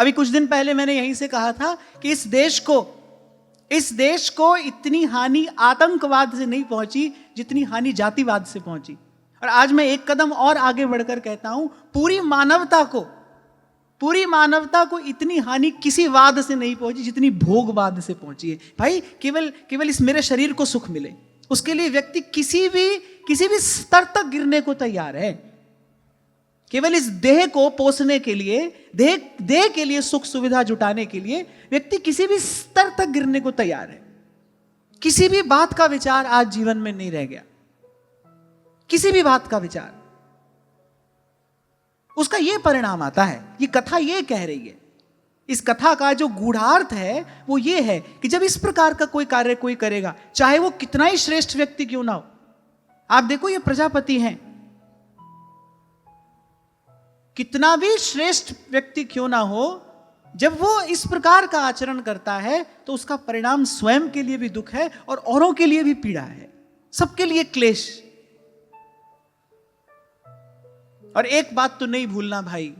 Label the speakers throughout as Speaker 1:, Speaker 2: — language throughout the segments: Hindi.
Speaker 1: अभी कुछ दिन पहले मैंने यहीं से कहा था कि इस देश को इतनी हानि आतंकवाद से नहीं पहुंची जितनी हानि जातिवाद से पहुंची। और आज मैं एक कदम और आगे बढ़कर कहता हूं, पूरी मानवता को इतनी हानि किसी वाद से नहीं पहुंची जितनी भोगवाद से पहुंची है। भाई केवल इस मेरे शरीर को सुख मिले, उसके लिए व्यक्ति किसी भी स्तर तक गिरने को तैयार है। केवल इस देह को पोसने के लिए, देह के लिए सुख सुविधा जुटाने के लिए व्यक्ति किसी भी स्तर तक गिरने को तैयार है। किसी भी बात का विचार आज जीवन में नहीं रह गया, किसी भी बात का विचार। उसका यह परिणाम आता है, ये कथा ये कह रही है। इस कथा का जो गूढ़ार्थ है वो ये है कि जब इस प्रकार का कोई कार्य कोई करेगा, चाहे वो कितना ही श्रेष्ठ व्यक्ति क्यों ना हो। आप देखो, ये प्रजापति हैं, कितना भी श्रेष्ठ व्यक्ति क्यों ना हो, जब वो इस प्रकार का आचरण करता है तो उसका परिणाम स्वयं के लिए भी दुख है और औरों के लिए भी पीड़ा है, सबके लिए क्लेश। और एक बात तो नहीं भूलना भाई,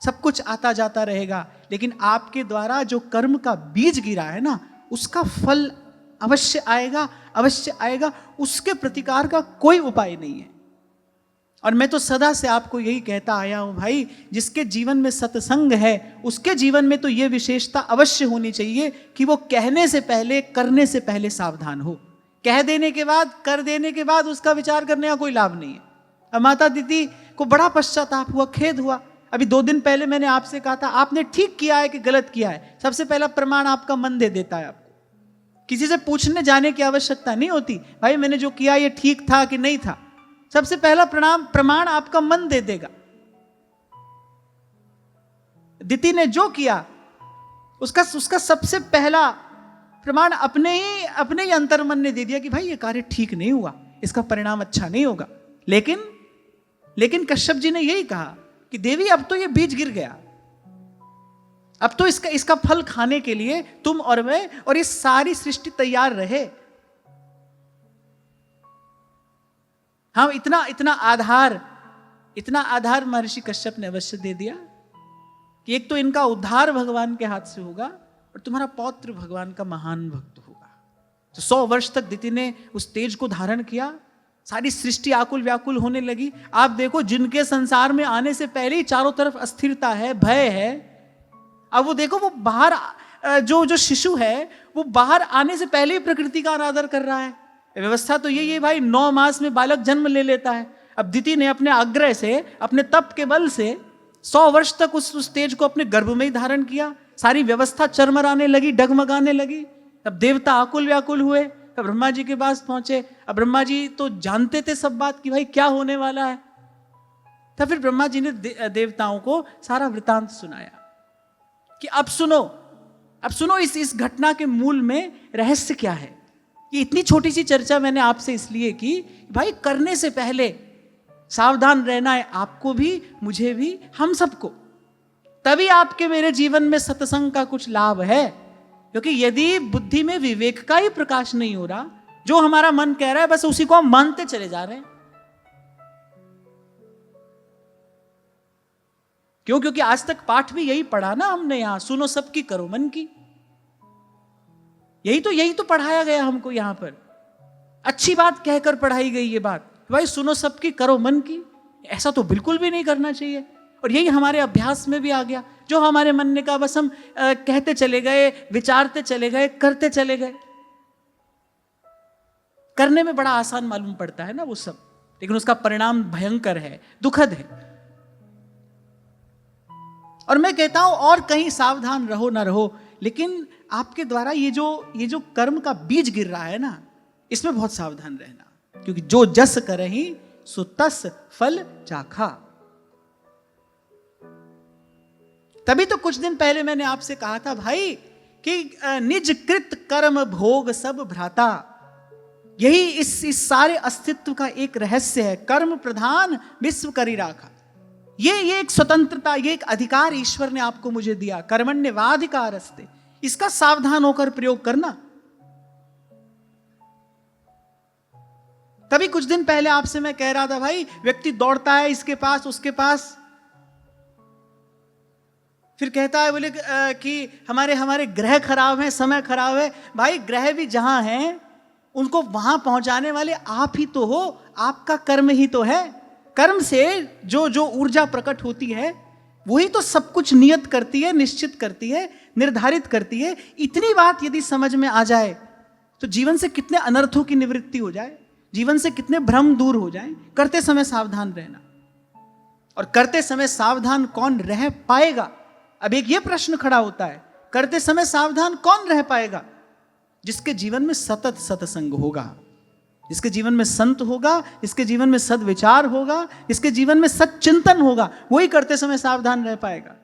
Speaker 1: सब कुछ आता जाता रहेगा, लेकिन आपके द्वारा जो कर्म का बीज गिरा है ना, उसका फल अवश्य आएगा। उसके प्रतिकार का कोई उपाय नहीं है। और मैं तो सदा से आपको यही कहता आया हूं भाई, जिसके जीवन में सत्संग है उसके जीवन में तो यह विशेषता अवश्य होनी चाहिए कि वो कहने से पहले, करने से पहले सावधान हो। कह देने के बाद, कर देने के बाद उसका विचार करने का कोई लाभ नहीं है। अब माता दीदी को बड़ा पश्चाताप हुआ, खेद हुआ। अभी 2 दिन पहले मैंने आपसे कहा था, आपने ठीक किया है कि गलत किया है, सबसे पहला प्रमाण आपका मन दे देता है। आपको किसी से पूछने जाने की आवश्यकता नहीं होती, भाई मैंने जो किया ये ठीक था कि नहीं था। सबसे पहला प्रमाण आपका मन दे देगा। दिति ने जो किया उसका सबसे पहला प्रमाण अपने ही अंतर्मन ने दे दिया कि भाई ये कार्य ठीक नहीं हुआ, इसका परिणाम अच्छा नहीं होगा। लेकिन कश्यप जी ने यही कहा कि देवी अब तो ये बीज गिर गया, अब तो इसका फल खाने के लिए तुम और मैं और ये सारी सृष्टि तैयार रहे। हाँ, इतना आधार महर्षि कश्यप ने अवश्य दे दिया कि एक तो इनका उद्धार भगवान के हाथ से होगा और तुम्हारा पौत्र भगवान का महान भक्त होगा। तो 100 वर्ष तक दिति ने उस तेज को धारण किया, सारी सृष्टि आकुल व्याकुल होने लगी। आप देखो, जिनके संसार में आने से पहले ही चारों तरफ अस्थिरता है, भय है, अब वो देखो, वो बाहर जो शिशु है वो बाहर आने से पहले ही प्रकृति का अनादर कर रहा है। व्यवस्था तो यही है भाई, 9 मास में बालक जन्म ले लेता है। अब दिति ने अपने आग्रह से, अपने तप के बल से 100 वर्ष तक उस तेज को अपने गर्भ में ही धारण किया। सारी व्यवस्था चरमराने लगी, डगमगाने लगी। तब देवता आकुल व्याकुल हुए, तब ब्रह्मा जी के पास पहुंचे। अब ब्रह्मा जी तो जानते थे सब बात कि भाई क्या होने वाला है। तब फिर ब्रह्मा जी ने देवताओं को सारा वृतांत सुनाया कि अब सुनो इस घटना के मूल में रहस्य क्या है। ये इतनी छोटी सी चर्चा मैंने आपसे इसलिए की, भाई करने से पहले सावधान रहना है, आपको भी, मुझे भी, हम सबको। तभी आपके मेरे जीवन में सत्संग का कुछ लाभ है। क्योंकि यदि बुद्धि में विवेक का ही प्रकाश नहीं हो रहा, जो हमारा मन कह रहा है बस उसी को हम मानते चले जा रहे हैं। क्योंकि आज तक पाठ भी यही पढ़ा ना हमने, यहां सुनो सबकी करो मन की। यही तो पढ़ाया गया हमको यहां पर। अच्छी बात कहकर पढ़ाई गई ये बात, भाई सुनो सबकी करो मन की। ऐसा तो बिल्कुल भी नहीं करना चाहिए। और यही हमारे अभ्यास में भी आ गया, जो हमारे मन ने कहा बस हम कहते चले गए, विचारते चले गए, करते चले गए। करने में बड़ा आसान मालूम पड़ता है ना वो सब, लेकिन उसका परिणाम भयंकर है, दुखद है। और मैं कहता हूं और कहीं सावधान रहो ना रहो, लेकिन आपके द्वारा ये जो कर्म का बीज गिर रहा है ना, इसमें बहुत सावधान रहना। क्योंकि जो जस करहि सो तस फल चाखा। तभी तो कुछ दिन पहले मैंने आपसे कहा था भाई कि निज कृत कर्म भोग सब भ्राता। यही इस सारे अस्तित्व का एक रहस्य है। कर्म प्रधान विश्व करी राखा। ये एक स्वतंत्रता, ये एक अधिकार ईश्वर ने आपको मुझे दिया। कर्मण्येवाधिकारस्ते, इसका सावधान होकर प्रयोग करना। तभी कुछ दिन पहले आपसे मैं कह रहा था भाई, व्यक्ति दौड़ता है इसके पास उसके पास, फिर कहता है बोले कि हमारे हमारे ग्रह खराब हैं, समय खराब है। भाई ग्रह भी जहां हैं उनको वहां पहुंचाने वाले आप ही तो हो, आपका कर्म ही तो है। कर्म से जो जो ऊर्जा प्रकट होती है वही तो सब कुछ नियत करती है, निश्चित करती है, निर्धारित करती है। इतनी बात यदि समझ में आ जाए तो जीवन से कितने अनर्थों की निवृत्ति हो जाए, जीवन से कितने भ्रम दूर हो जाए। करते समय सावधान रहना। और करते समय सावधान कौन रह पाएगा? अब एक ये प्रश्न खड़ा होता है, करते समय सावधान कौन रह पाएगा? जिसके जीवन में सतत सत्संग होगा, जिसके जीवन में संत होगा, जिसके जीवन में सद्विचार होगा, जिसके जीवन में सच्चिंतन होगा, वही करते समय सावधान रह पाएगा।